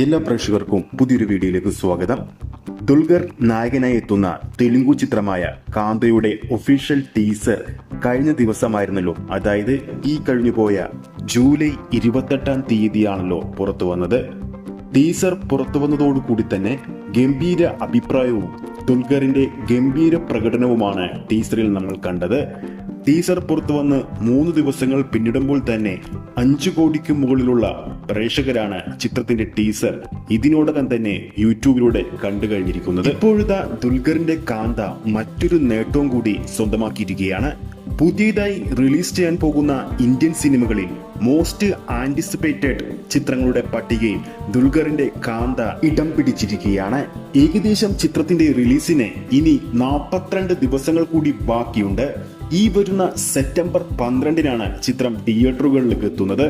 എല്ലാ പ്രേക്ഷകർക്കും പുതിയൊരു വീഡിയോയിലേക്ക് സ്വാഗതം. ദുൽഖർ നായകനായി എത്തുന്ന തെലുങ്കു ചിത്രമായ കാന്തയുടെ ഒഫീഷ്യൽ ടീസർ കഴിഞ്ഞ ദിവസമായിരുന്നല്ലോ, അതായത് ഈ കഴിഞ്ഞുപോയ ജൂലൈ 28-ാം തീയതിയാണല്ലോ പുറത്തു വന്നത്. ടീസർ പുറത്തു വന്നതോടുകൂടി തന്നെ ഗംഭീര അഭിപ്രായവും ദുൽഖറിന്റെ ഗംഭീര പ്രകടനവുമാണ് ടീസറിൽ നമ്മൾ കണ്ടത്. ടീസർ പുറത്തു വന്ന് 3 ദിവസങ്ങൾ പിന്നിടുമ്പോൾ തന്നെ 5 കോടിക്ക് മുകളിലുള്ള പ്രേക്ഷകരാണ് ചിത്രത്തിന്റെ ടീസർ ഇതിനോടകം തന്നെ യൂട്യൂബിലൂടെ കണ്ടു കഴിഞ്ഞിരിക്കുന്നത്. ഇപ്പോഴത്തെ ദുൽഖറിന്റെ കാന്ത മറ്റൊരു നേട്ടവും കൂടി സ്വന്തമാക്കിയിരിക്കുകയാണ്. പുതിയതായി റിലീസ് ചെയ്യാൻ പോകുന്ന ഇന്ത്യൻ സിനിമകളിൽ മോസ്റ്റ് ആന്റിസിപ്പേറ്റഡ് ചിത്രങ്ങളുടെ പട്ടികയിൽ ദുൽഖറിന്റെ കാന്ത ഇടം പിടിച്ചിരിക്കുകയാണ്. ഏകദേശം ചിത്രത്തിന്റെ റിലീസിന് ഇനി 42 ദിവസങ്ങൾ കൂടി ബാക്കിയുണ്ട്. ഈ വരുന്ന സെപ്റ്റംബർ 12-നാണ് ചിത്രം തിയേറ്ററുകളിലേക്ക് എത്തുന്നത്.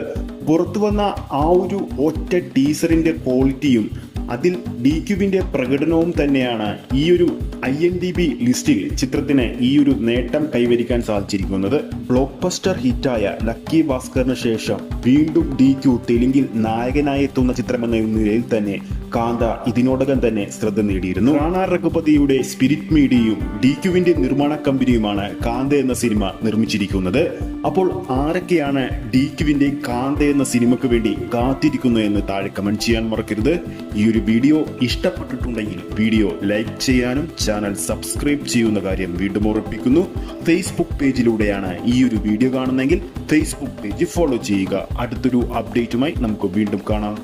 പുറത്തു വന്ന ആ ഒരു ഒറ്റ ടീസറിന്റെ ക്വാളിറ്റിയും അതിൽ DQവിന്റെ പ്രകടനവും തന്നെയാണ് ഈ ഒരു IMDb ലിസ്റ്റിൽ ചിത്രത്തിന് ഈ ഒരു നേട്ടം കൈവരിക്കാൻ സാധിച്ചിരിക്കുന്നത്. ബ്ലോക്ക് ബസ്റ്റർ ഹിറ്റായ ലക്കി ഭാസ്കറിന് ശേഷം വീണ്ടും DQ തെലുങ്കിൽ നായകനായി എത്തുന്ന ചിത്രമെന്ന നിലയിൽ തന്നെ കാന്ത ഇതിനോടകം തന്നെ ശ്രദ്ധ നേടിയിരുന്നു. റാണ രഘുപതിയുടെ സ്പിരിറ്റ് മീഡിയയും DQവിന്റെ നിർമ്മാണ കമ്പനിയുമാണ് കാന്ത എന്ന സിനിമ നിർമ്മിച്ചിരിക്കുന്നത്. അപ്പോൾ ആരൊക്കെയാണ് DQവിന്റെ കാന്ത എന്ന സിനിമയ്ക്ക് വേണ്ടി കാത്തിരിക്കുന്നു എന്ന് താഴെ കമന്റ് ചെയ്യാൻ മറക്കരുത്. ഈ ഒരു വീഡിയോ ഇഷ്ടപ്പെട്ടിട്ടുണ്ടെങ്കിൽ വീഡിയോ ലൈക്ക് ചെയ്യാനും ചാനൽ സബ്സ്ക്രൈബ് ചെയ്യുന്ന കാര്യം വീണ്ടും ഓർമ്മിപ്പിക്കുന്നു. ഫേസ്ബുക്ക് പേജിലൂടെയാണ് ഈ ഒരു വീഡിയോ കാണുന്നതെങ്കിൽ ഫേസ്ബുക്ക് പേജ് ഫോളോ ചെയ്യുക. അടുത്തൊരു അപ്ഡേറ്റുമായി നമുക്ക് വീണ്ടും കാണാം.